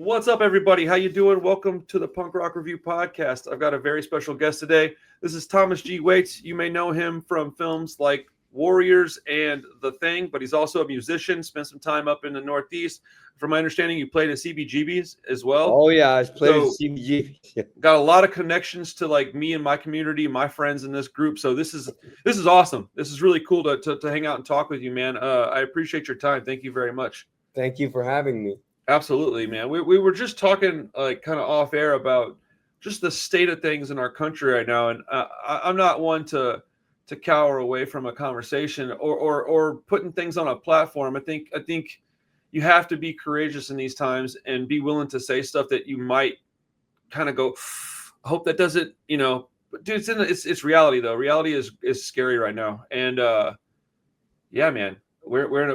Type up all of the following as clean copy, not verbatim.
What's up, everybody? How you doing? Welcome to the Punk Rock Review Podcast. I've got a very special guest today. This is Thomas G. Waites. You may know him from films like Warriors and The Thing, but he's also a musician, spent some time up in the Northeast. From my understanding, you played at CBGBs as well. Oh, yeah, I played at CBGBs. Got a lot of connections to like me and my community, my friends in this group. So this is awesome. This is really cool to hang out and talk with you, man. I appreciate your time. Thank you very much. Thank you for having me. Absolutely, man. We were just talking like kind of off air about just the state of things in our country right now, and I'm not one to cower away from a conversation or putting things on a platform. I think you have to be courageous in these times and be willing to say stuff that you might kind of go, I hope that doesn't, but dude, it's reality though. Reality is scary right now, and yeah, man, we're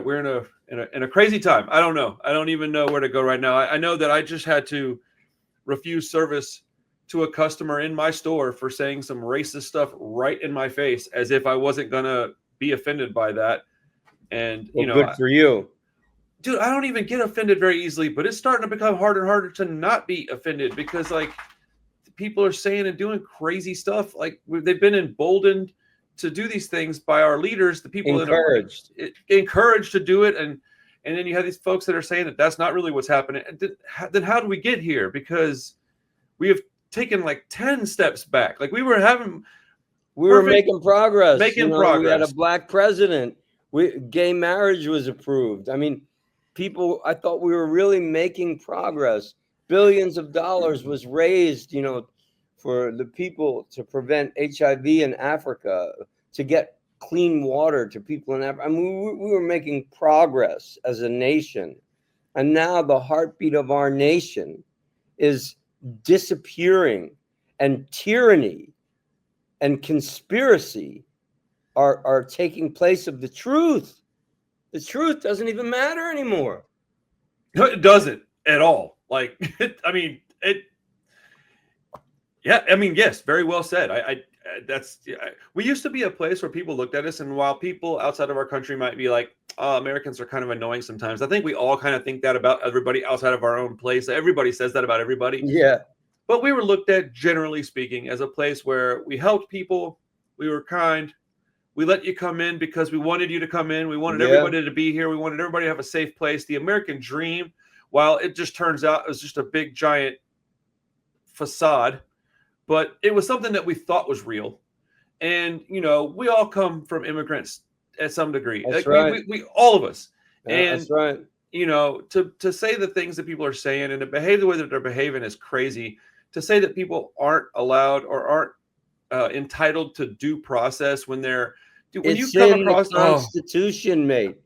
in a crazy time. I don't know. I don't even know where to go right now. I know that I just had to refuse service to a customer in my store for saying some racist stuff right in my face, as if I wasn't gonna be offended by that. And good for you, dude. I don't even get offended very easily, but it's starting to become harder and harder to not be offended because like people are saying and doing crazy stuff. Like they've been emboldened to do these things by our leaders, the people encouraged that are encouraged to do it. And then you have these folks that are saying that that's not really what's happening. Then how do we get here? Because we have taken like 10 steps back. Like we were making progress. We had a black president. Gay marriage was approved. I mean, I thought we were really making progress. Billions of dollars was raised, for the people to prevent HIV in Africa, to get clean water to people in Africa. I mean, we were making progress as a nation. And now the heartbeat of our nation is disappearing, and tyranny and conspiracy are taking place of the truth. The truth doesn't even matter anymore. It doesn't at all. Like, yes, very well said. We used to be a place where people looked at us, and while people outside of our country might be like, oh, Americans are kind of annoying sometimes, I think we all kind of think that about everybody outside of our own place. Everybody says that about everybody. Yeah. But we were looked at, generally speaking, as a place where we helped people, we were kind, we let you come in because we wanted you to come in, we wanted everybody to be here, we wanted everybody to have a safe place. The American dream, while it just turns out it was just a big giant facade, but it was something that we thought was real. And, we all come from immigrants at some degree. That's right. We all of us. Yeah, and, that's right. To say the things that people are saying and to behave the way that they're behaving is crazy. To say that people aren't allowed or aren't entitled to due process when you come across the Constitution, mate.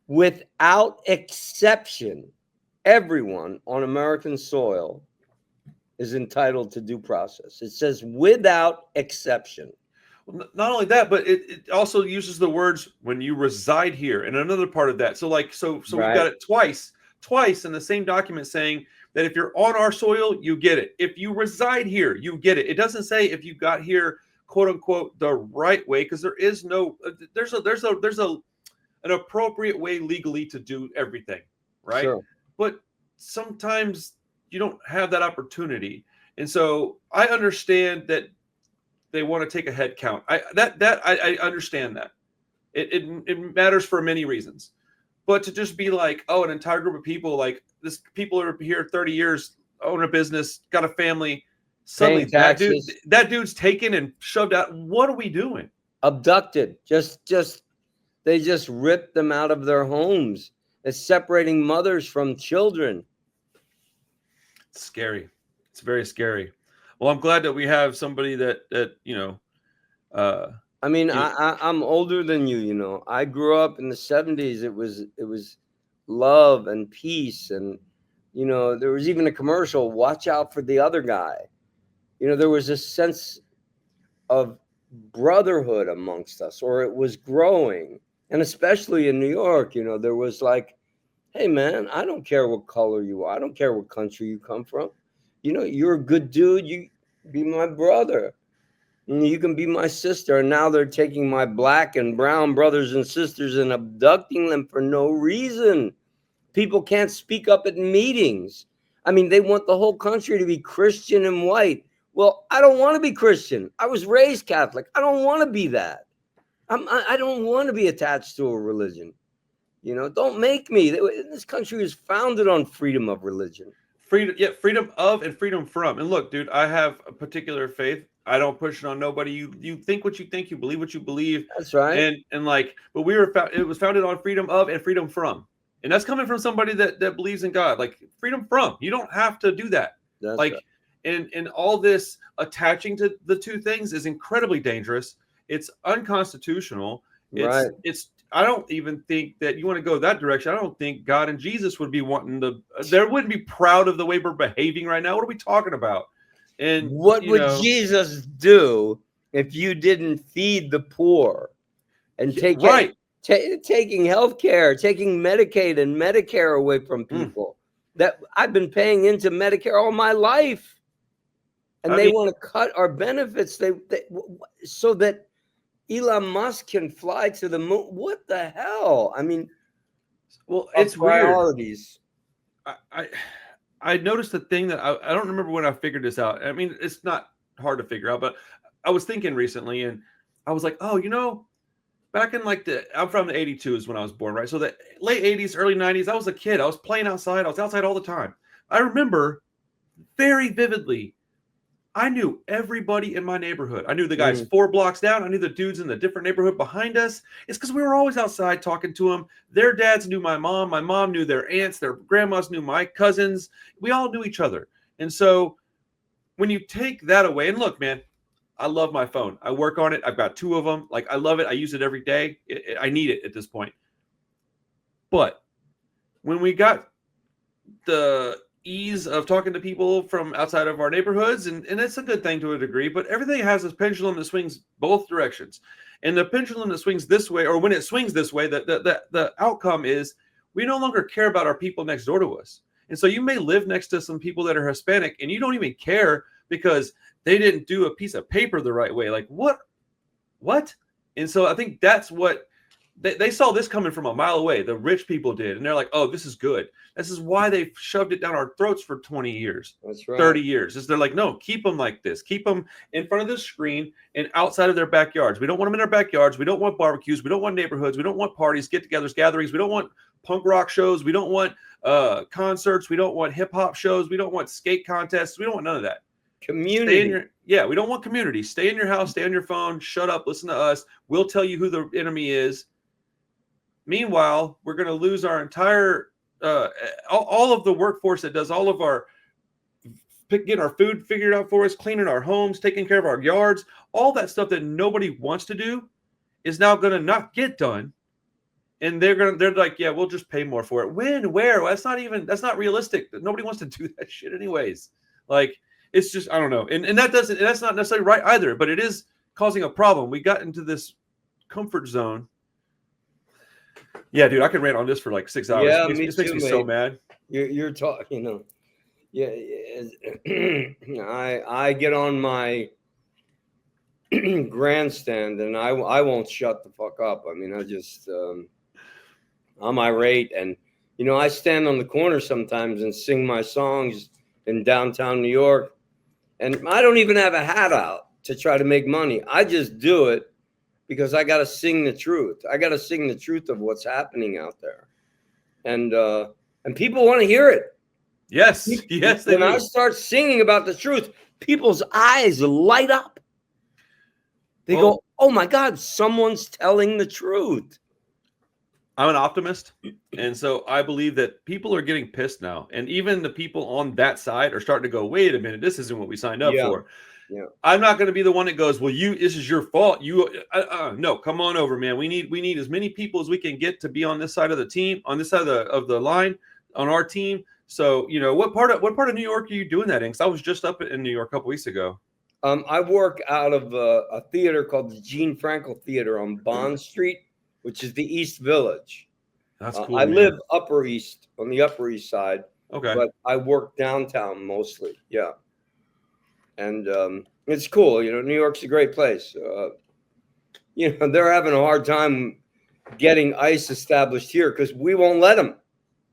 Without exception, everyone on American soil is entitled to due process. It says without exception. Well, not only that, but it also uses the words when you reside here and another part of that. So right. We've got it twice in the same document saying that if you're on our soil, you get it. If you reside here, you get it. It doesn't say if you got here, quote unquote, the right way, because there's an appropriate way legally to do everything, right? Sure. But sometimes you don't have that opportunity. And so I understand that they want to take a head count. I understand that. It matters for many reasons. But to just be like, oh, an entire group of people, like this, people are here 30 years, own a business, got a family, suddenly that dude's taken and shoved out. What are we doing? Abducted. They just ripped them out of their homes. It's separating mothers from children. It's scary. It's very scary. Well, I'm glad that we have somebody that I'm older than you. I grew up in the 70s. It was love and peace, and there was even a commercial, watch out for the other guy. There was a sense of brotherhood amongst us, or it was growing. And especially in New York, there was like, hey man, I don't care what color you are, I don't care what country you come from. You're a good dude, you be my brother. You can be my sister. And now they're taking my black and brown brothers and sisters and abducting them for no reason. People can't speak up at meetings. I mean, they want the whole country to be Christian and white. Well, I don't want to be Christian. I was raised Catholic. I don't want to be that. I don't want to be attached to a religion. Don't make me. This country is founded on freedom of religion. Freedom of and freedom from. And look, dude, I have a particular faith. I don't push it on nobody. You think what you think, you believe what you believe. That's right. But it was founded on freedom of and freedom from. And that's coming from somebody that believes in God. Like, freedom from. You don't have to do that. That's right. And all this attaching to the two things is incredibly dangerous. It's unconstitutional. I don't even think that you want to go that direction. I don't think God and Jesus would be they wouldn't be proud of the way we're behaving right now. What are we talking about? And what would Jesus do if you didn't feed the poor and taking health care, taking Medicaid and Medicare away from people that I've been paying into Medicare all my life, and they want to cut our benefits so that Elon Musk can fly to the moon? What the hell? I mean, well, it's priorities. Weird. I noticed a thing that I don't remember when I figured this out. I mean, it's not hard to figure out, but I was thinking recently, and I was like, back in I'm from the 82 is when I was born, right? So the late 80s, early 90s, I was a kid. I was playing outside. I was outside all the time. I remember very vividly, I knew everybody in my neighborhood. I knew the guys 4 blocks down. I knew the dudes in the different neighborhood behind us. It's because we were always outside talking to them. Their dads knew my mom. My mom knew their aunts. Their grandmas knew my cousins. We all knew each other. And so when you take that away, and look, man, I love my phone. I work on it. I've got 2 of them. Like, I love it. I use it every day. I need it at this point. But when we got the ease of talking to people from outside of our neighborhoods, and it's a good thing to a degree, but everything has this pendulum that swings both directions. And the pendulum that swings this way, or when it swings this way, the outcome is we no longer care about our people next door to us. And so you may live next to some people that are Hispanic and you don't even care because they didn't do a piece of paper the right way. Like, what? And so I think that's what they saw this coming from a mile away. The rich people did. And they're like, oh, this is good. This is why they shoved it down our throats for 20 years, that's right. 30 years. Is they're like, no, keep them like this. Keep them in front of the screen and outside of their backyards. We don't want them in our backyards. We don't want barbecues. We don't want neighborhoods. We don't want parties, get-togethers, gatherings. We don't want punk rock shows. We don't want concerts. We don't want hip-hop shows. We don't want skate contests. We don't want none of that. Community. We don't want community. Stay in your house. Stay on your phone. Shut up. Listen to us. We'll tell you who the enemy is. Meanwhile, we're going to lose our entire all of the workforce that does all of our getting our food figured out for us, cleaning our homes, taking care of our yards, all that stuff that nobody wants to do is now going to not get done. And they're like, yeah, we'll just pay more for it. When, where? Well, that's not realistic. Nobody wants to do that shit anyways. Like, it's just, I don't know. And that's not necessarily right either, but it is causing a problem. We got into this comfort zone. Yeah, dude, I could rant on this for like 6 hours. Yeah, it makes me so mad. You're talking, Yeah, I get on my grandstand and I won't shut the fuck up. I mean, I'm irate, and I stand on the corner sometimes and sing my songs in downtown New York, and I don't even have a hat out to try to make money. I just do it because I got to sing the truth. I got to sing the truth of what's happening out there. And people want to hear it. Yes. Yes. When I start singing about the truth, people's eyes light up. They go, oh my God, someone's telling the truth. I'm an optimist. And so I believe that people are getting pissed now. And even the people on that side are starting to go, wait a minute, this isn't what we signed up for. Yeah. I'm not going to be the one that goes, well, this is your fault. No, come on over, man. We need as many people as we can get to be on this side of the team, on this side of the line, on our team. So, what part of New York are you doing that in? Because I was just up in New York a couple weeks ago. I work out of a theater called the Gene Frankel Theater on Bond Street, which is the East Village. That's cool. I live Upper East, on the Upper East Side. Okay. But I work downtown mostly. Yeah. And it's cool. New York's a great place. They're having a hard time getting ICE established here because we won't let them.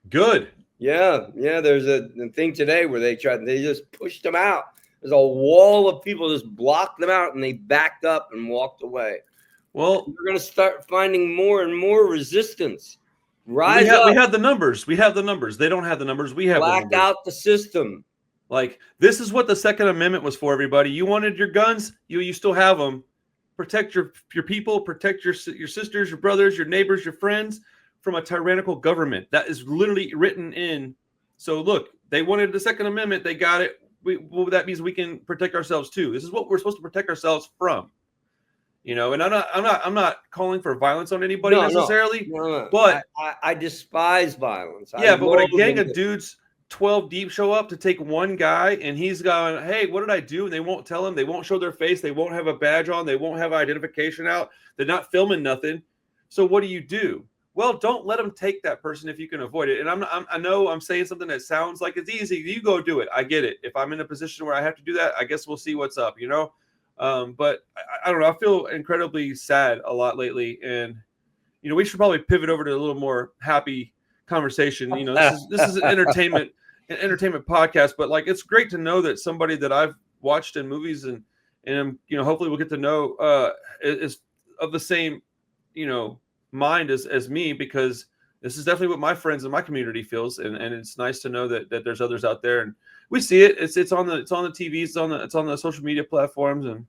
Good. Yeah. There's a thing today where they just pushed them out. There's a wall of people just blocked them out, and they backed up and walked away. Well, we're going to start finding more and more resistance. We have the numbers. We have the numbers. They don't have the numbers. We have the numbers. Black out the system. Like, this is what the Second Amendment was for, everybody. You wanted your guns, you still have them. Protect your people, protect your sisters, your brothers, your neighbors, your friends from a tyrannical government. That is literally written in. So look, they wanted the Second Amendment. They got it. That means we can protect ourselves too. This is what we're supposed to protect ourselves from. And I'm not calling for violence on anybody necessarily. No. But I despise violence. Yeah, but when a gang of dudes 12 deep show up to take one guy, and he's going, hey, what did I do? And they won't tell him. They won't show their face. They won't have a badge on. They won't have identification out. They're not filming nothing. So what do? Well, don't let them take that person if you can avoid it. And I know I'm saying something that sounds like it's easy. You go do it. I get it. If I'm in a position where I have to do that, I guess we'll see what's up, But I don't know. I feel incredibly sad a lot lately. And, we should probably pivot over to a little more happy conversation. This is an entertainment podcast, but like, it's great to know that somebody that I've watched in movies and hopefully we'll get to know is of the same, mind as me, because this is definitely what my friends in my community feels. And it's nice to know that there's others out there, and we see it. It's on the TV, it's on the social media platforms. And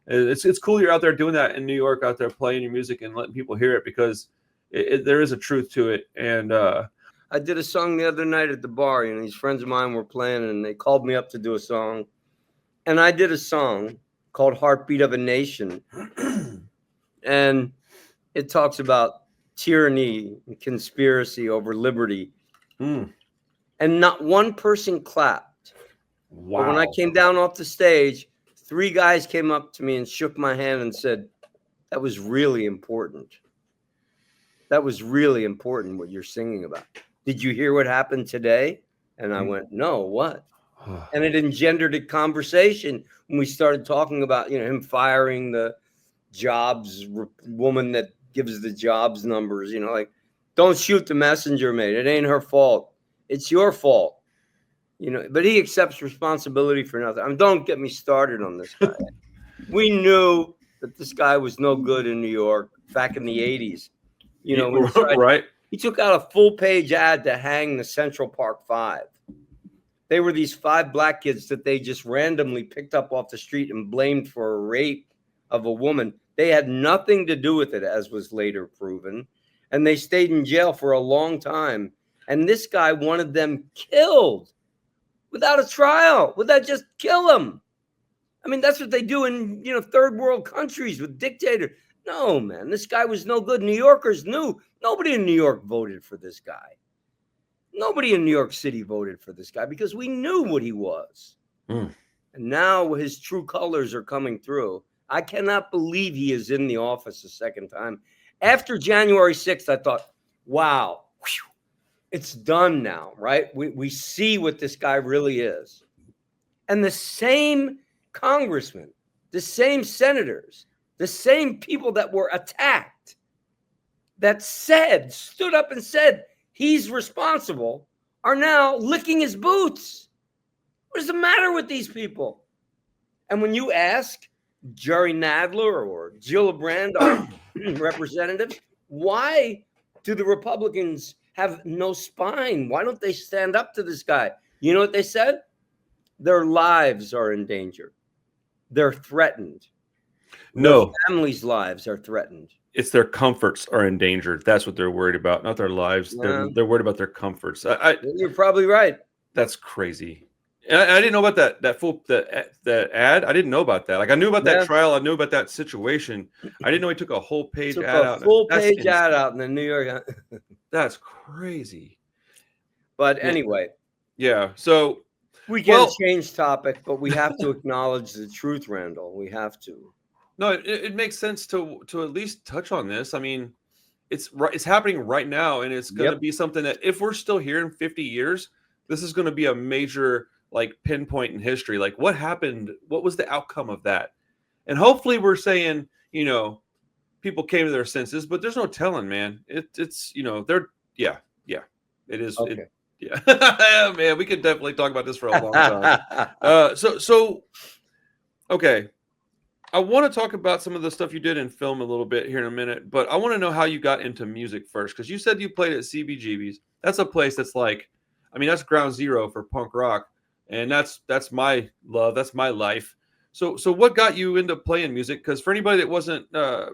it's cool you're out there doing that in New York, out there playing your music and letting people hear it, because there is a truth to it. And I did a song the other night at the bar. These friends of mine were playing, and they called me up to do a song. And I did a song called Heartbeat of a Nation. And it talks about tyranny and conspiracy over liberty. And not one person clapped. Wow. But when I came down off the stage, 3 guys came up to me and shook my hand and said, that was really important. That was really important, what you're singing about. Did you hear what happened today? And I went, no, what? And it engendered a conversation when we started talking about, him firing the jobs woman that gives the jobs numbers, like, don't shoot the messenger, mate. It ain't her fault. It's your fault. But he accepts responsibility for nothing. Don't get me started on this guy. We knew that this guy was no good in New York back in the 80s. Right. He took out a full-page ad to hang the Central Park 5. They were these 5 black kids that they just randomly picked up off the street and blamed for a rape of a woman. They had nothing to do with it, as was later proven. And they stayed in jail for a long time. And this guy wanted them killed without a trial. Would that just kill them? That's what they do in, third world countries with dictators. No, man, this guy was no good. New Yorkers knew. Nobody in New York voted for this guy. Nobody in New York City voted for this guy because we knew what he was. And now his true colors are coming through. I cannot believe he is in the office a second time. After January 6th, I thought, wow, it's done now, right? We see what this guy really is. And the same congressmen, the same senators, the same people that were attacked, that stood up and said he's responsible, are now licking his boots. What is the matter with these people? And when you ask Jerry Nadler or Gillibrand, our representatives, why do the Republicans have no spine? Why don't they stand up to this guy? You know what they said? Their lives are in danger. They're threatened. No. Their families' lives are threatened. It's their comforts are endangered. That's what they're worried about, not their lives. Yeah. They're worried about their comforts. You're probably right. That's crazy. I didn't know about that ad. I didn't know about that. Like, I knew about that trial. I knew about that situation. I didn't know he took a whole page ad out. Full page ad out in the New York. That's crazy. But anyway. Yeah. So we can change topic, but we have to acknowledge the truth, Randall. We have to. No, it makes sense to at least touch on this. It's happening right now, and it's going to be something that, if we're still here in 50 years, this is going to be a major pinpoint in history. Like, what happened? What was the outcome of that? And hopefully we're saying, people came to their senses, but there's no telling, man. It's they're. It is. Okay. Yeah. Yeah, man, we could definitely talk about this for a long time. So okay. I want to talk about some of the stuff you did in film a little bit here in a minute, but I want to know how you got into music first, because you said you played at CBGB's. That's a place that's like, I mean, that's ground zero for punk rock, and that's my love, that's my life. So what got you into playing music? Because for anybody that wasn't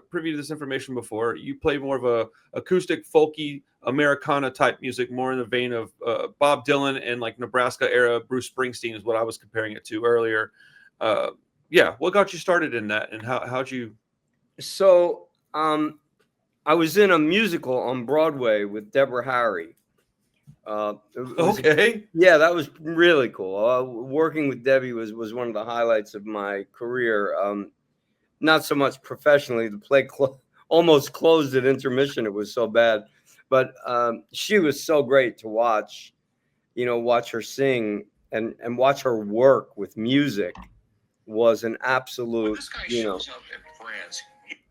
privy to this information before, you play more of a acoustic, folky, Americana type music, more in the vein of Bob Dylan and like Nebraska era Bruce Springsteen is what I was comparing it to earlier. Uh, yeah, what got you started in that, and how'd you? So I was in a musical on Broadway with Deborah Harry. Okay. Yeah, that was really cool. Working with Debbie was one of the highlights of my career. Not so much professionally. The play almost closed at intermission. It was so bad, but she was so great to watch. Watch her sing and watch her work with music was an absolute.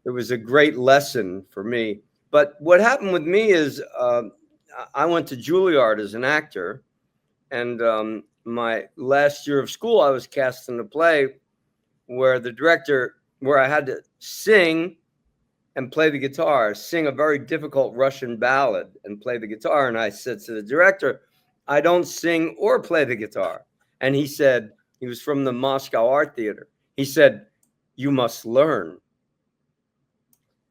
It was a great lesson for me. But what happened with me is I went to Juilliard as an actor, and my last year of school, I was cast in a play where I had to sing and play the guitar, sing a very difficult Russian ballad and play the guitar. And I said to the director, I don't sing or play the guitar. And he said, he was from the Moscow Art Theater. He said, you must learn.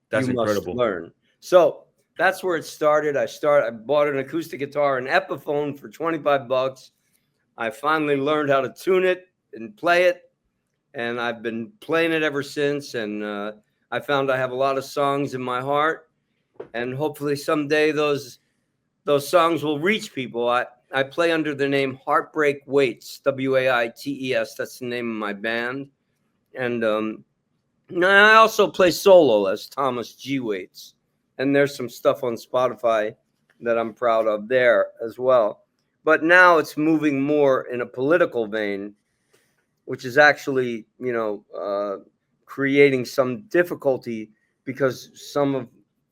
That's incredible. Must learn. So that's where it started. I bought an acoustic guitar, an Epiphone for $25. I finally learned how to tune it and play it, and I've been playing it ever since. And I found I have a lot of songs in my heart, and hopefully someday those songs will reach people. I play under the name Heartbreak Waites, WAITES. That's the name of my band, and I also play solo as Thomas G. Waites. And there's some stuff on Spotify that I'm proud of there as well. But now it's moving more in a political vein, which is actually, creating some difficulty because some of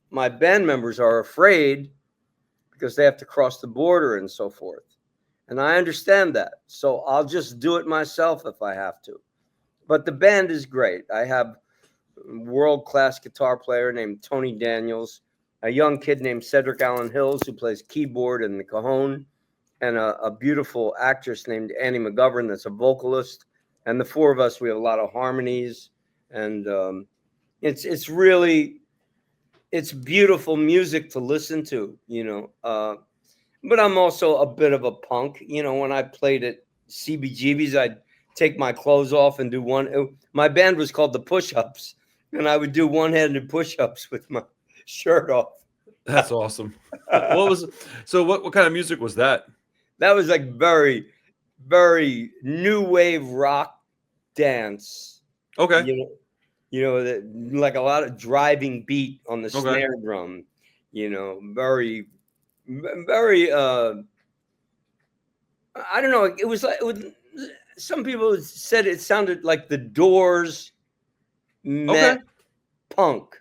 my band members are afraid because they have to cross the border and so forth. And I understand that. So I'll just do it myself if I have to. But the band is great. I have world-class guitar player named Tony Daniels, a young kid named Cedric Allen Hills who plays keyboard in the cajon, and a beautiful actress named Annie McGovern that's a vocalist. And the four of us, we have a lot of harmonies, and it's beautiful music to listen to, but I'm also a bit of a punk. When I played at CBGB's, I'd take my clothes off and do my band was called the Push-Ups, and I would do one-handed push-ups with my shirt off. That's awesome. What kind of music was that? That was like very, very new wave rock dance. Okay. Like a lot of driving beat on the snare drum. Very, very. I don't know. It was like some people said it sounded like the Doors met punk.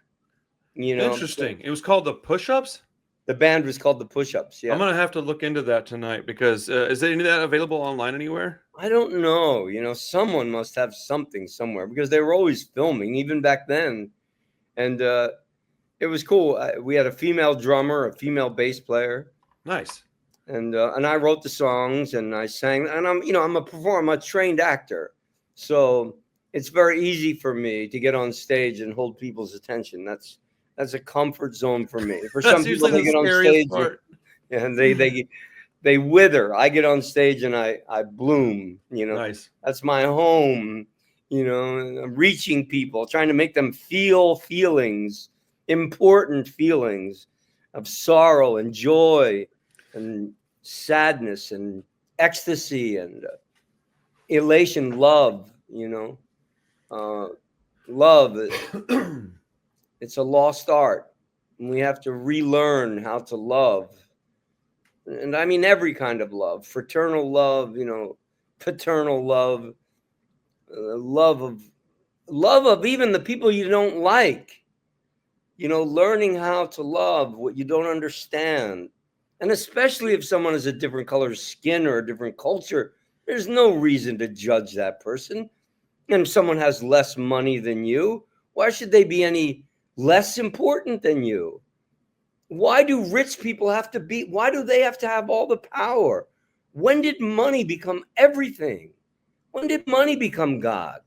Interesting. It was called the Push-Ups? The band was called the Push-Ups. Yeah. I'm gonna have to look into that tonight because is any of that available online anywhere? I don't know. Someone must have something somewhere because they were always filming even back then, and it was cool. We had a female drummer, a female bass player. Nice. And I wrote the songs and I sang. And I'm a performer. I'm a trained actor, so it's very easy for me to get on stage and hold people's attention. That's a comfort zone for me. For some people, they get on stage and they wither. I get on stage and I bloom. Nice. That's my home. I'm reaching people, trying to make them feel feelings, important feelings of sorrow and joy and sadness and ecstasy and elation, love. Love. It's a lost art, and we have to relearn how to love. And I mean every kind of love, fraternal love, paternal love, love of even the people you don't like. Learning how to love what you don't understand. And especially if someone has a different color of skin or a different culture, there's no reason to judge that person. And if someone has less money than you, why should they be any less important than you? Why do rich people have to be, why do they have to have all the power? When did money become everything? When did money become God?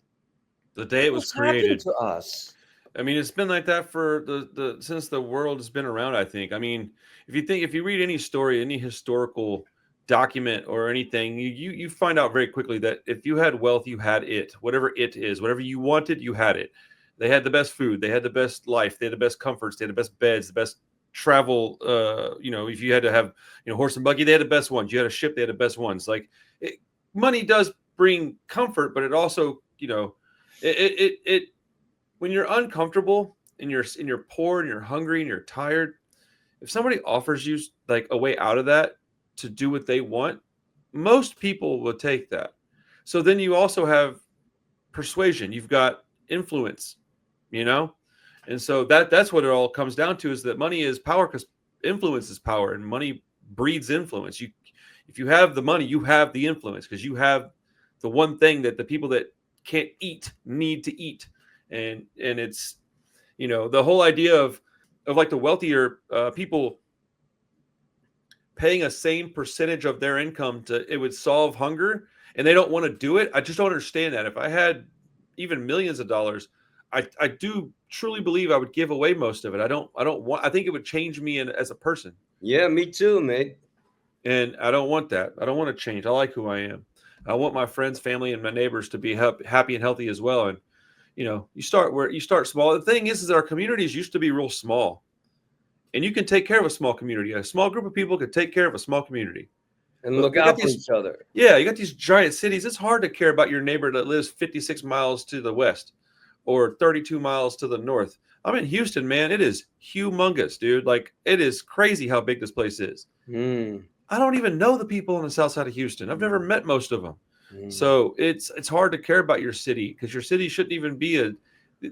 The day it was What's happened created. to us? I mean, it's been like that for the since the world has been around, I think. I mean, if you read any story, any historical document or anything, you find out very quickly that if you had wealth, you had it. Whatever it is, whatever you wanted, you had it. They had the best food, they had the best life, they had the best comforts, they had the best beds, the best travel. If you had to have, horse and buggy, they had the best ones. You had a ship, they had the best ones. Like money does bring comfort, but it also, it when you're uncomfortable and you're poor and you're hungry and you're tired, if somebody offers you like a way out of that to do what they want, most people will take that. So then you also have persuasion, you've got influence, and so that's what it all comes down to, is that money is power, because influence is power, and money breeds influence. If you have the money, you have the influence, because you have the one thing that the people that can't eat need to eat. And it's the whole idea of like the wealthier people paying a same percentage of their income it would solve hunger, and they don't want to do it. I just don't understand that. If I had even millions of dollars, I do truly believe I would give away most of it. I think it would change me as a person. Yeah, me too, mate. And I don't want that. I don't want to change. I like who I am. I want my friends, family, and my neighbors to be happy and healthy as well. And you start small. The thing is that our communities used to be real small, and you can take care of a small community. A small group of people could take care of a small community And but look out for each other. Yeah, you got these giant cities. It's hard to care about your neighbor that lives 56 miles to the west or 32 miles to the north. I'm in Houston, man. It is humongous, dude. Like, it is crazy how big this place is. I don't even know the people on the south side of Houston. I've never met most of them. So it's hard to care about your city, because your city shouldn't even be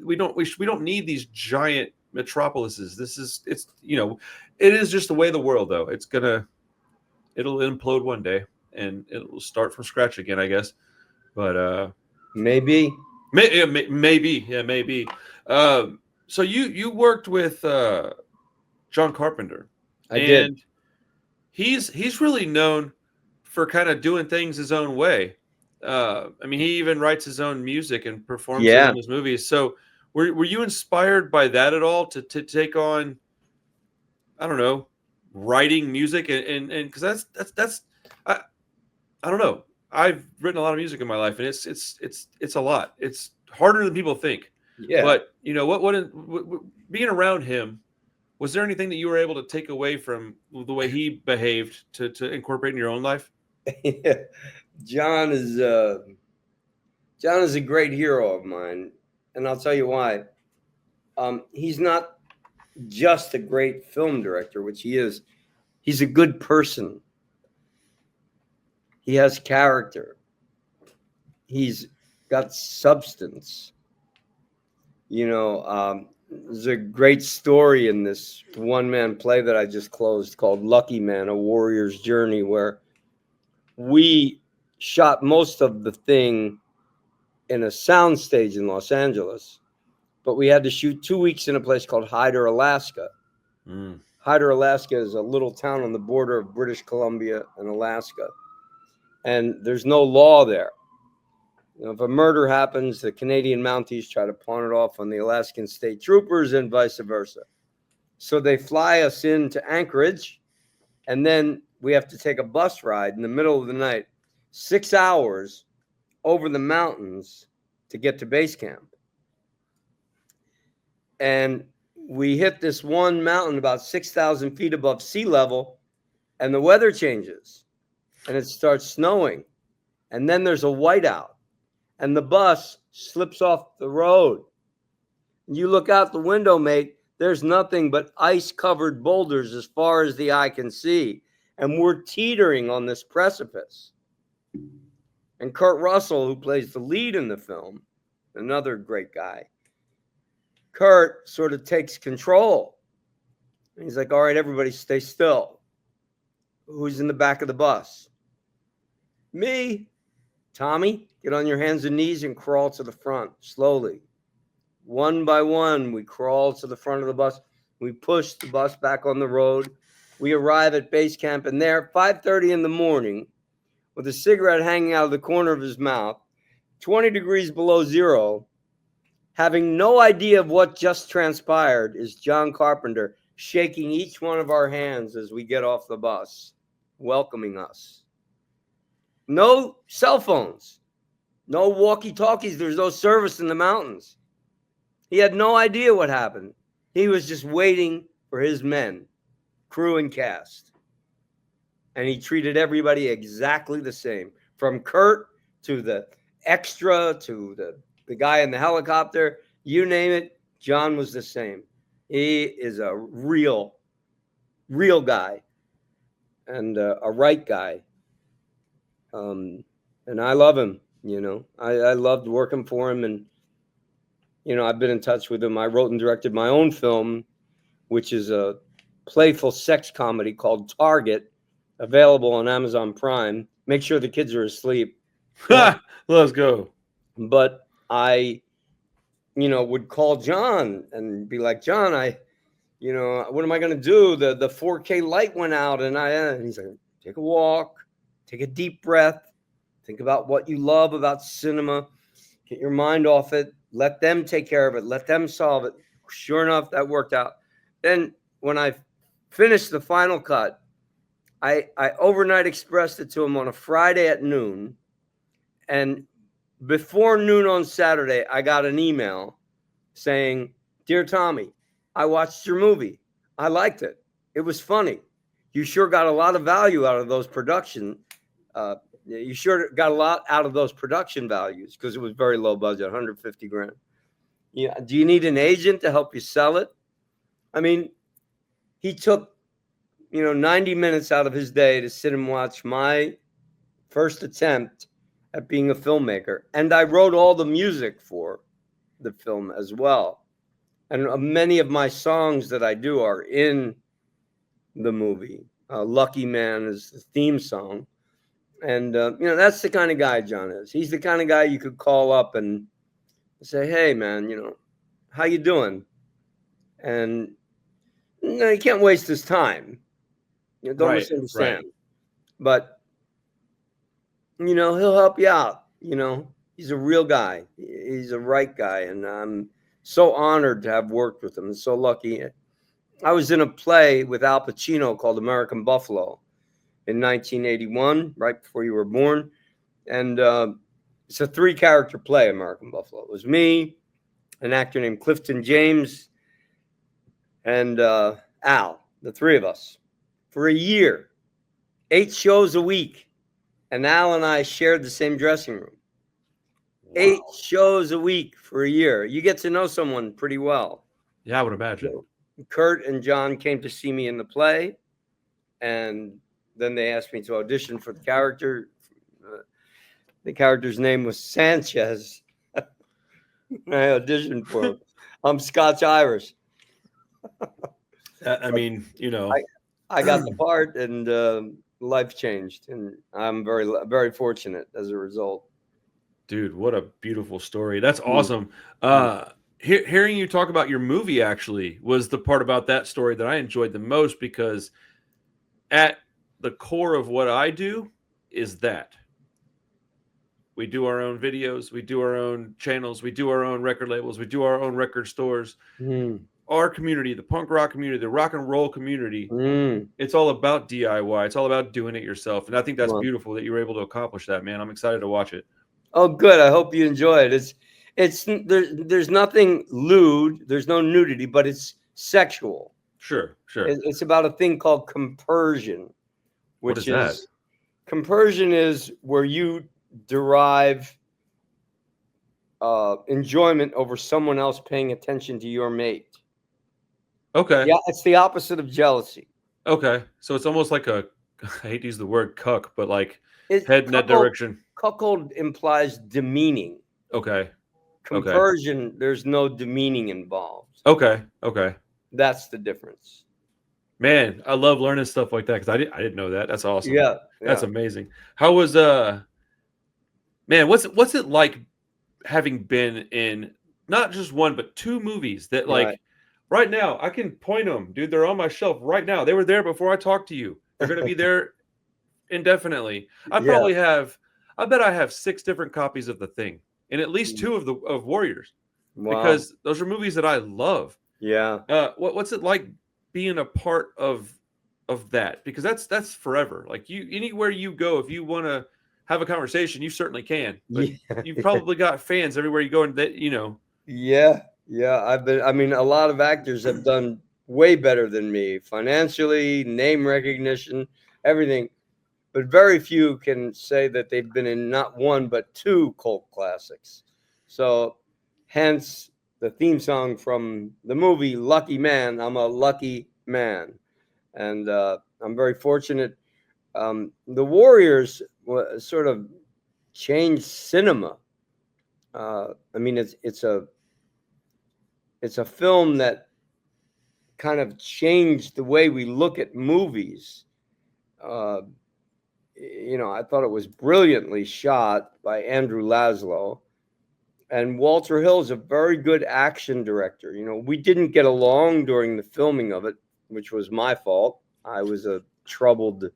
we don't need these giant metropolises. It is just the way of the world, though. It'll implode one day, and it'll start from scratch again, I guess. But maybe. Maybe. So you worked with John Carpenter. I did. He's really known for kind of doing things his own way. I mean, he even writes his own music and performs it in his movies. So were you inspired by that at all to take on, I don't know, writing music? And because that's I don't know. I've written a lot of music in my life, and it's a lot. It's harder than people think. Yeah. But what being around him, was there anything that you were able to take away from the way he behaved to incorporate in your own life? Yeah. John is a great hero of mine, and I'll tell you why. He's not just a great film director, which he is. He's a good person. He has character. He's got substance. There's a great story in this one-man play that I just closed called Lucky Man, A Warrior's Journey, where we shot most of the thing in a soundstage in Los Angeles, but we had to shoot 2 weeks in a place called Hyder, Alaska. Hyder, Alaska is a little town on the border of British Columbia and Alaska. And there's no law there. If a murder happens, the Canadian Mounties try to pawn it off on the Alaskan state troopers and vice versa. So they fly us into Anchorage, and then we have to take a bus ride in the middle of the night, 6 hours over the mountains to get to base camp. And we hit this one mountain about 6,000 feet above sea level, and the weather changes, and it starts snowing. And then there's a whiteout, and the bus slips off the road. You look out the window, mate, there's nothing but ice-covered boulders as far as the eye can see. And we're teetering on this precipice. And Kurt Russell, who plays the lead in the film, another great guy, Kurt sort of takes control. And he's like, all right, everybody stay still. who's in the back of the bus? Me. Tommy, get on your hands and knees and crawl to the front slowly. One by one, we crawl to the front of the bus. We push the bus back on the road. We arrive at base camp, and there, 5:30 in the morning, with a cigarette hanging out of the corner of his mouth, 20 degrees below zero, having no idea of what just transpired, is John Carpenter shaking each one of our hands as we get off the bus, welcoming us. No cell phones, no walkie-talkies. There's no service in the mountains. He had no idea what happened. He was just waiting for his men, crew and cast. And he treated everybody exactly the same, from Kurt to the extra to the guy in the helicopter, you name it, John was the same. He is a real guy and a right guy. And I love him, you know. I loved working for him, and, you know, I've been in touch with him. I wrote and directed my own film, which is a playful sex comedy called Target, available on Amazon Prime. Make sure the kids are asleep. Let's go. But I, you know, would call John and be like, John, what am I going to do? The 4K light went out, and he's like, take a walk, take a deep breath, think about what you love about cinema, get your mind off it, let them take care of it, let them solve it. Sure enough, that worked out. Then when I finished the final cut, I overnight expressed it to him on a Friday at noon. And before noon on Saturday, I got an email saying, Dear Tommy, I watched your movie. I liked it. It was funny. You sure got a lot of value out of those production. You sure got a lot out of those production values, because it was very low budget, 150 grand. Yeah. Do you need an agent to help you sell it? I mean, he took, 90 minutes out of his day to sit and watch my first attempt at being a filmmaker. And I wrote all the music for the film as well. And many of my songs that I do are in the movie. Lucky Man is the theme song. And, that's the kind of guy John is. He's the kind of guy you could call up and say, hey, man, how you doing? And he can't waste his time. Don't misunderstand. Right. But, he'll help you out. He's a real guy. He's a right guy. And I'm so honored to have worked with him. And so lucky. I was in a play with Al Pacino called American Buffalo in 1981, right before you were born. And it's a 3-character play, American Buffalo. It was me, an actor named Clifton James, and Al, the 3 of us, for a year, 8 shows a week. And Al and I shared the same dressing room. Wow. 8 shows a week for a year. You get to know someone pretty well. Yeah, I would imagine. So Kurt and John came to see me in the play, and then they asked me to audition for the character. The character's name was Sanchez. I auditioned for him. I'm Scotch-Irish. I mean, I got the part, and life changed, and I'm very, very fortunate as a result. Dude, what a beautiful story. That's awesome. Hearing you talk about your movie actually was the part about that story that I enjoyed the most, because at the core of what I do is that we do our own videos, we do our own channels, we do our own record labels, we do our own record stores. Our community, the punk rock community, the rock and roll community, it's all about DIY. It's all about doing it yourself. And I think that's beautiful that you were able to accomplish that, man. I'm excited to watch it. Oh, good. I hope you enjoy it. There's nothing lewd. There's no nudity, but it's sexual. Sure. It's about a thing called compersion, which is compersion is where you derive enjoyment over someone else paying attention to your mate. Okay. Yeah, it's the opposite of jealousy. Okay. So it's almost like I hate to use the word cuck, but like head in that direction. Cuckold implies demeaning. Okay. Compersion, there's no demeaning involved. Okay. That's the difference. Man, I love learning stuff like that because I didn't know that. That's awesome. Yeah, That's yeah. amazing. How was man, what's it like having been in not just one but two movies that Right. like right now I can point them, dude. They're on my shelf right now. They were there before I talked to you. They're going to be there indefinitely. Yeah. I bet I have 6 different copies of The Thing and at least 2 of Warriors Wow. because those are movies that I love. Yeah. What's it like being a part of that? Because that's forever. Like you, anywhere you go, if you want to have a conversation, you certainly can. But Yeah. you've probably got fans everywhere you go, and that you know. Yeah. Yeah. I mean, a lot of actors have done way better than me financially, name recognition, everything. But very few can say that they've been in not one, but 2 cult classics. So, hence the theme song from the movie Lucky Man. I'm a lucky man. And I'm very fortunate. The Warriors sort of changed cinema. I mean, it's a film that kind of changed the way we look at movies. Uh, I thought it was brilliantly shot by Andrew Laszlo. And Walter Hill is a very good action director. We didn't get along during the filming of it, which was my fault. I was a troubled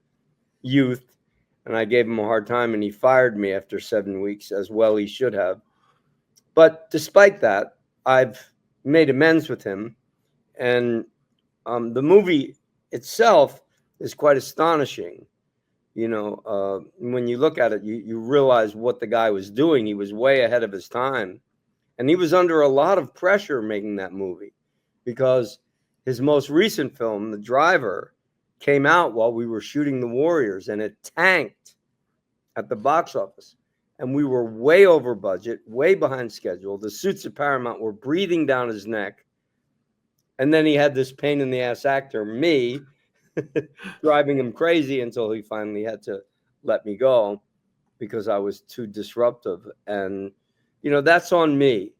youth, and I gave him a hard time, and he fired me after 7 weeks, as well he should have. But despite that, I've made amends with him. And the movie itself is quite astonishing. When you look at it, you realize what the guy was doing. He was way ahead of his time. And he was under a lot of pressure making that movie because his most recent film, The Driver, came out while we were shooting The Warriors, and it tanked at the box office. And we were way over budget, way behind schedule. The suits at Paramount were breathing down his neck. And then he had this pain in the ass actor, me, driving him crazy until he finally had to let me go because I was too disruptive. And, that's on me,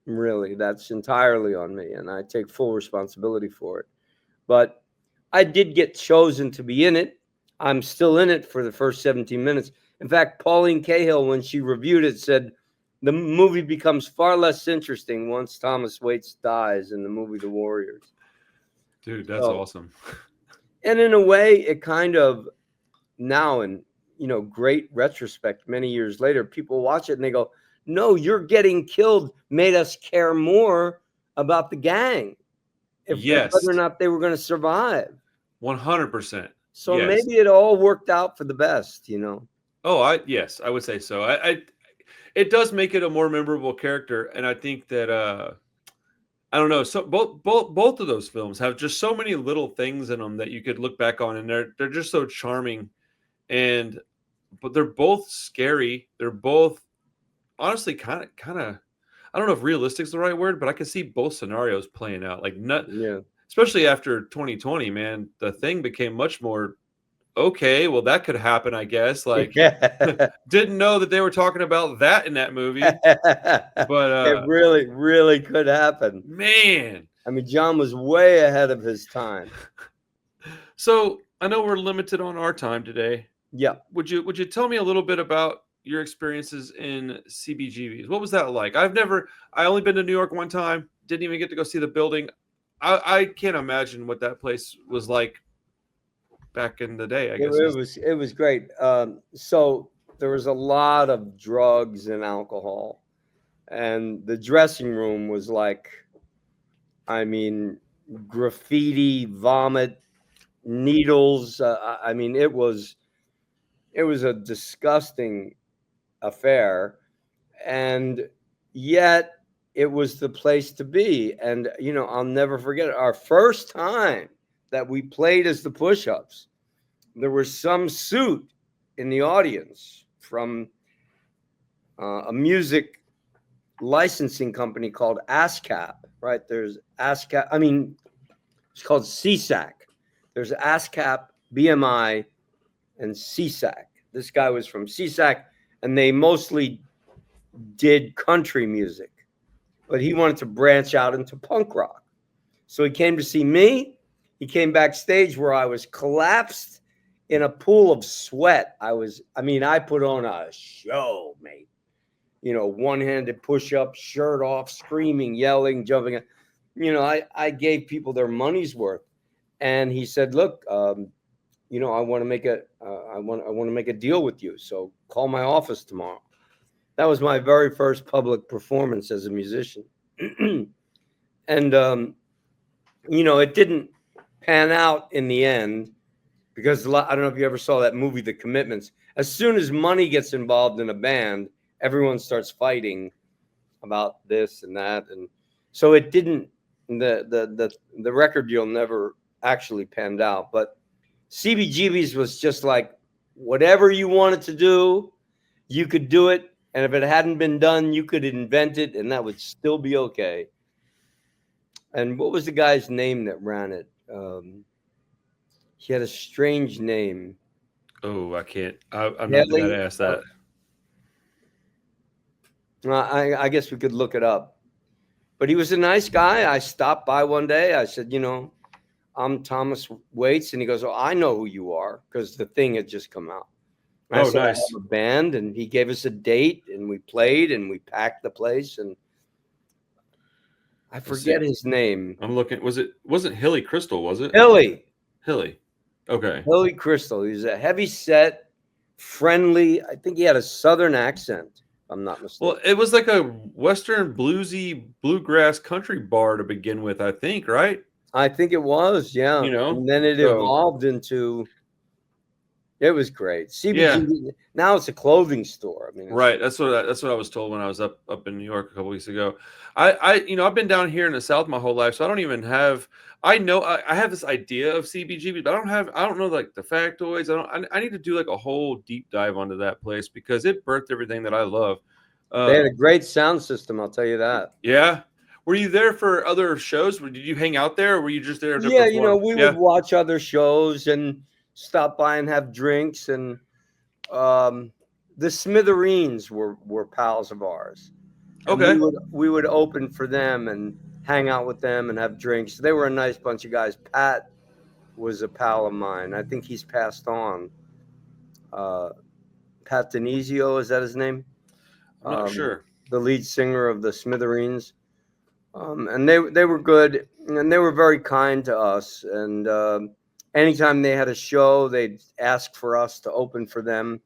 really. That's entirely on me. And I take full responsibility for it. But I did get chosen to be in it. I'm still in it for the first 17 minutes. In fact, Pauline Cahill, when she reviewed it, said the movie becomes far less interesting once Thomas Waits dies in the movie The Warriors. Dude, that's awesome. And in a way, it kind of now, in great retrospect, many years later, people watch it and they go, "No, you're getting killed made us care more about the gang, Yes, whether or not they were going to survive." 100%. So yes. maybe it all worked out for the best, Oh, yes, I would say so. It does make it a more memorable character, and I think that I don't know. So both of those films have just so many little things in them that you could look back on, and they're just so charming, but they're both scary. They're both honestly kind of. I don't know if realistic is the right word, but I can see both scenarios playing out. Like especially after 2020, man, The Thing became much more okay. Well, that could happen, I guess. Like, didn't know that they were talking about that in that movie. But it really, really could happen. Man, I mean, John was way ahead of his time. So I know we're limited on our time today. Yeah. Would you tell me a little bit about your experiences in CBGBs? What was that like? I only been to New York one time. Didn't even get to go see the building. I can't imagine what that place was like back in the day. I guess it was great. So there was a lot of drugs and alcohol, and the dressing room was like, I mean, graffiti, vomit, needles. I mean, it was a disgusting affair, and yet it was the place to be. And I'll never forget it. Our first time that we played as the Push-Ups, there was some suit in the audience from a music licensing company called ASCAP, right? There's ASCAP. I mean, it's called CSAC. There's ASCAP, BMI, and CSAC. This guy was from CSAC, and they mostly did country music, but he wanted to branch out into punk rock. So he came to see me. he came backstage where I was collapsed in a pool of sweat. I put on a show, mate. One-handed push-up, shirt off, screaming, yelling, jumping. I gave people their money's worth. And he said, "Look, I want to make a deal with you. So call my office tomorrow." That was my very first public performance as a musician. And it didn't pan out in the end because I don't know if you ever saw that movie, The Commitments. As soon as money gets involved in a band, everyone starts fighting about this and that, and so it didn't. The record deal never actually panned out, but CBGB's was just like whatever you wanted to do, you could do it, and if it hadn't been done, you could invent it, and that would still be okay. And what was the guy's name that ran it? He had a strange name. Oh, I can't. I'm not the guy to ask that. I guess we could look it up. But he was a nice guy. I stopped by one day. I said, I'm Thomas Waits. And he goes, "Oh, I know who you are," because the thing had just come out. And I said, nice. "I have a band." And he gave us a date, and we played, and we packed the place. And I forget his name. I'm looking. Wasn't Hilly Crystal, was it? Hilly. Okay. Hilly Crystal. He was a heavy set, friendly. I think he had a Southern accent. I'm not mistaken. Well, it was like a Western bluesy bluegrass country bar to begin with, I think, right? I think it was, yeah. And then it evolved into. It was great. CBGB. Now it's a clothing store. Right. That's what I was told when I was up in New York a couple weeks ago. I've been down here in the South my whole life, so I don't even have. I know I have this idea of CBGB, but I don't know like the factoids. I need to do like a whole deep dive onto that place because it birthed everything that I love. They had a great sound system, I'll tell you that. Yeah. Were you there for other shows? Did you hang out there, or were you just there to perform? We would watch other shows and stop by and have drinks. And the Smithereens were pals of ours. Okay. We would open for them and hang out with them and have drinks. They were a nice bunch of guys. Pat was a pal of mine. I think he's passed on. Pat Denizio, is that his name? I'm not sure. The lead singer of the Smithereens. And they were good, and they were very kind to us. And anytime they had a show, they'd ask for us to open for them.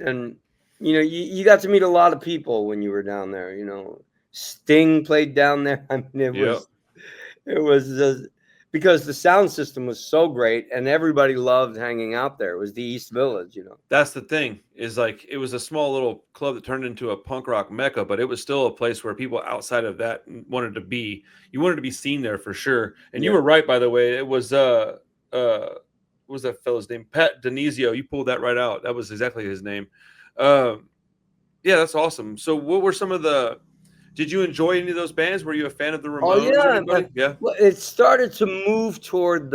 And you got to meet a lot of people when you were down there. Sting played down there. It was because the sound system was so great, and everybody loved hanging out there. It was the East Village, That's the thing, is like it was a small little club that turned into a punk rock mecca, but it was still a place where people outside of that wanted to be. You wanted to be seen there for sure. And you were right, by the way. It was what was that fellow's name? Pat Denizio. You pulled that right out. That was exactly his name. Yeah, that's awesome. So what were some of the did you enjoy any of those bands? Were you a fan of the Ramones? Oh, yeah. Well, it started to move toward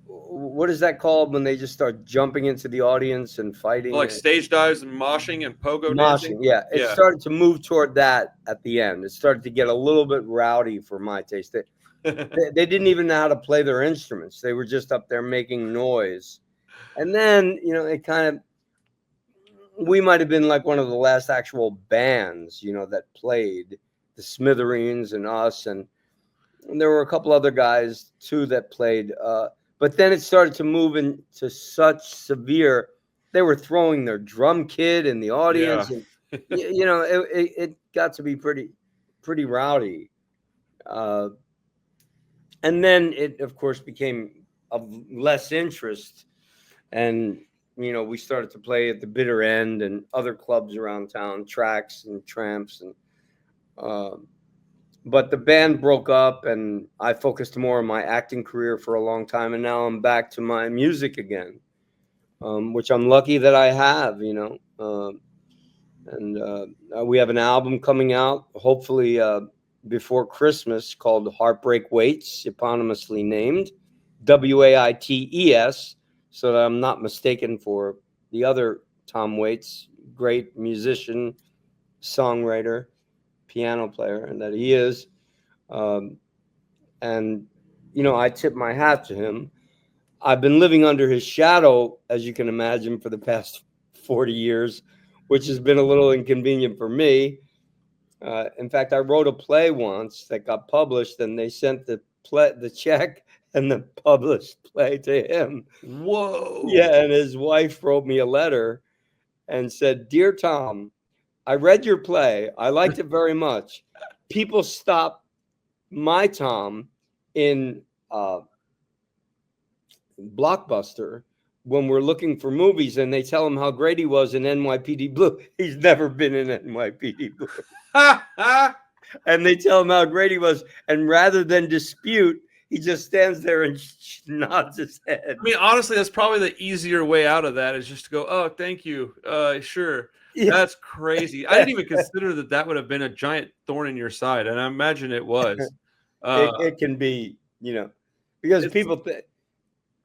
what is that called when they just start jumping into the audience and fighting? Like stage dives and moshing and pogo dancing? Yeah. It started to move toward that at the end. It started to get a little bit rowdy for my taste. They didn't even know how to play their instruments. They were just up there making noise. And then, it kind of, we might have been like one of the last actual bands, that played, the Smithereens and us. And there were a couple other guys, too, that played. But then it started to move into such severe, they were throwing their drum kit in the audience. Yeah. And, it got to be pretty rowdy. And then it, of course, became of less interest. And we started to play at the Bitter End and other clubs around town, Tracks and Tramps, and but the band broke up, and I focused more on my acting career for a long time, and now I'm back to my music again, which I'm lucky that I have, and we have an album coming out, hopefully before Christmas, called Heartbreak Waits, eponymously named, WAITES. So that I'm not mistaken for the other Tom Waits, great musician, songwriter, piano player, and that he is. And I tip my hat to him. I've been living under his shadow, as you can imagine, for the past 40 years, which has been a little inconvenient for me. In fact, I wrote a play once that got published, and they sent the check and the published play to him. Whoa. Yeah, and his wife wrote me a letter and said, "Dear Tom, I read your play. I liked it very much. People stop my Tom in Blockbuster when we're looking for movies, and they tell him how great he was in NYPD Blue. He's never been in NYPD Blue." And they tell him how great he was, and rather than dispute, he just stands there and nods his head. I mean, honestly, that's probably the easier way out of that, is just to go, "Oh, thank you. Sure." Yeah. That's crazy. I didn't even consider that would have been a giant thorn in your side, and I imagine it was. It can be, because people think.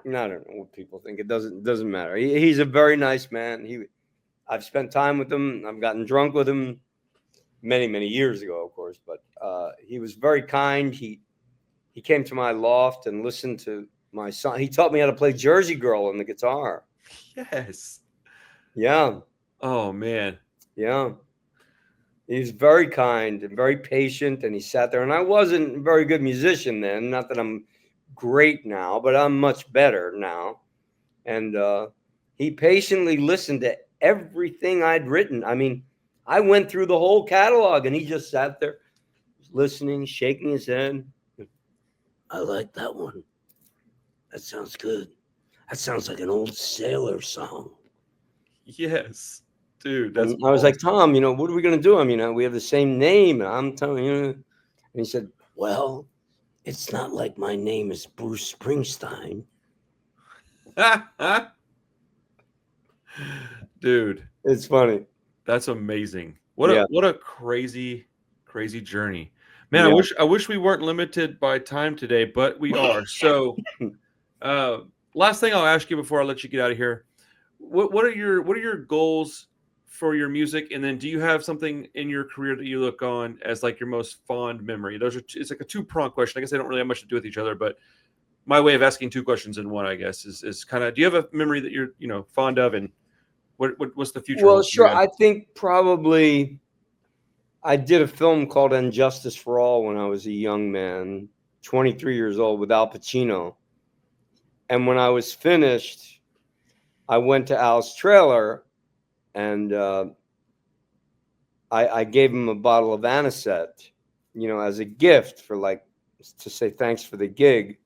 I don't know what people think. It doesn't matter. He's a very nice man. I've spent time with him. I've gotten drunk with him many, many years ago, of course. But he was very kind. He came to my loft and listened to my son. He taught me how to play Jersey Girl on the guitar. Yes. Yeah. Oh man. Yeah. He's very kind and very patient, and he sat there. And I wasn't a very good musician then. Not that I'm great now, but I'm much better now. And he patiently listened to everything I'd written. I mean, I went through the whole catalog, and he just sat there listening, shaking his head. "I like that one. That sounds good. That sounds like an old sailor song." Yes, dude. That's I was like, "Tom, what are we going to do? I mean, we have the same name." And I'm telling you. And he said, "Well, it's not like my name is Bruce Springsteen." Dude, it's funny. That's amazing. What a crazy journey, man. Yeah. I wish we weren't limited by time today, but we are. So, last thing I'll ask you before I let you get out of here: what are your goals for your music? And then, do you have something in your career that you look on as like your most fond memory? It's like a two-pronged question. I guess they don't really have much to do with each other, but my way of asking two questions in one, I guess, is kind of: do you have a memory that you're fond of, and what's the future? Well, sure. I think probably I did a film called Injustice for All when I was a young man, 23 years old, with Al Pacino. And when I was finished, I went to Al's trailer, and I gave him a bottle of Anisette, as a gift to say thanks for the gig.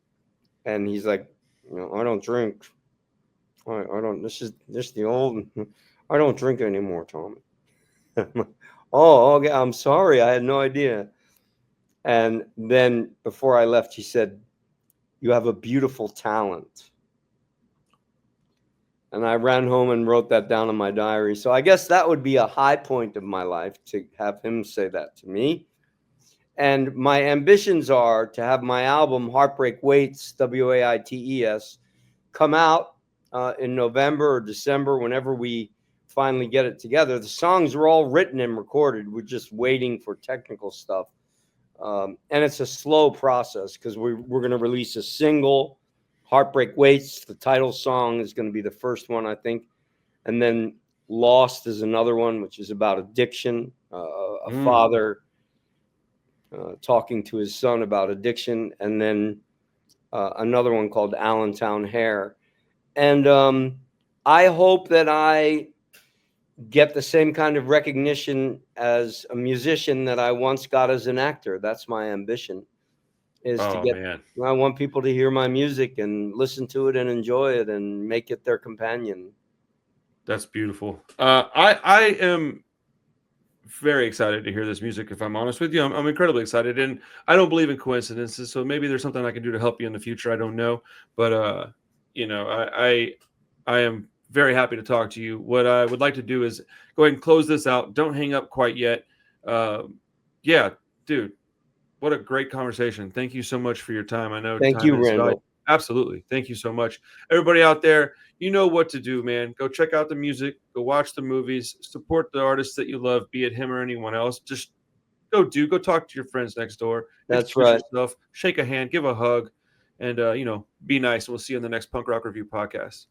And he's like, "I don't drink. I don't. This is the old. I don't drink anymore, Tommy." "Oh, okay. I'm sorry. I had no idea." And then before I left, he said, "You have a beautiful talent." And I ran home and wrote that down in my diary. So I guess that would be a high point of my life, to have him say that to me. And my ambitions are to have my album Heartbreak Waits, WAITES, come out in November or December, whenever we finally get it together. The songs are all written and recorded. We're just waiting for technical stuff. And it's a slow process, because we're going to release a single, Heartbreak Waits. The title song is going to be the first one, I think. And then Lost is another one, which is about addiction, a father talking to his son about addiction. And then another one called Allentown Hare. And I hope that I get the same kind of recognition as a musician that I once got as an actor. That's my ambition, man. I want people to hear my music and listen to it and enjoy it and make it their companion. That's beautiful. I am very excited to hear this music, if I'm honest with you. I'm incredibly excited, and I don't believe in coincidences, so maybe there's something I can do to help you in the future. I don't know, but I am very happy to talk to you. What I would like to do is go ahead and close this out. Don't hang up quite yet. Yeah, dude, what a great conversation. Thank you so much for your time. I know. Thank you, Randall. Absolutely. Thank you so much. Everybody out there, you know what to do, man. Go check out the music, go watch the movies, support the artists that you love, be it him or anyone else. Just go talk to your friends next door. That's right. Yourself, shake a hand, give a hug, and be nice. And we'll see you in the next Punk Rock Review podcast.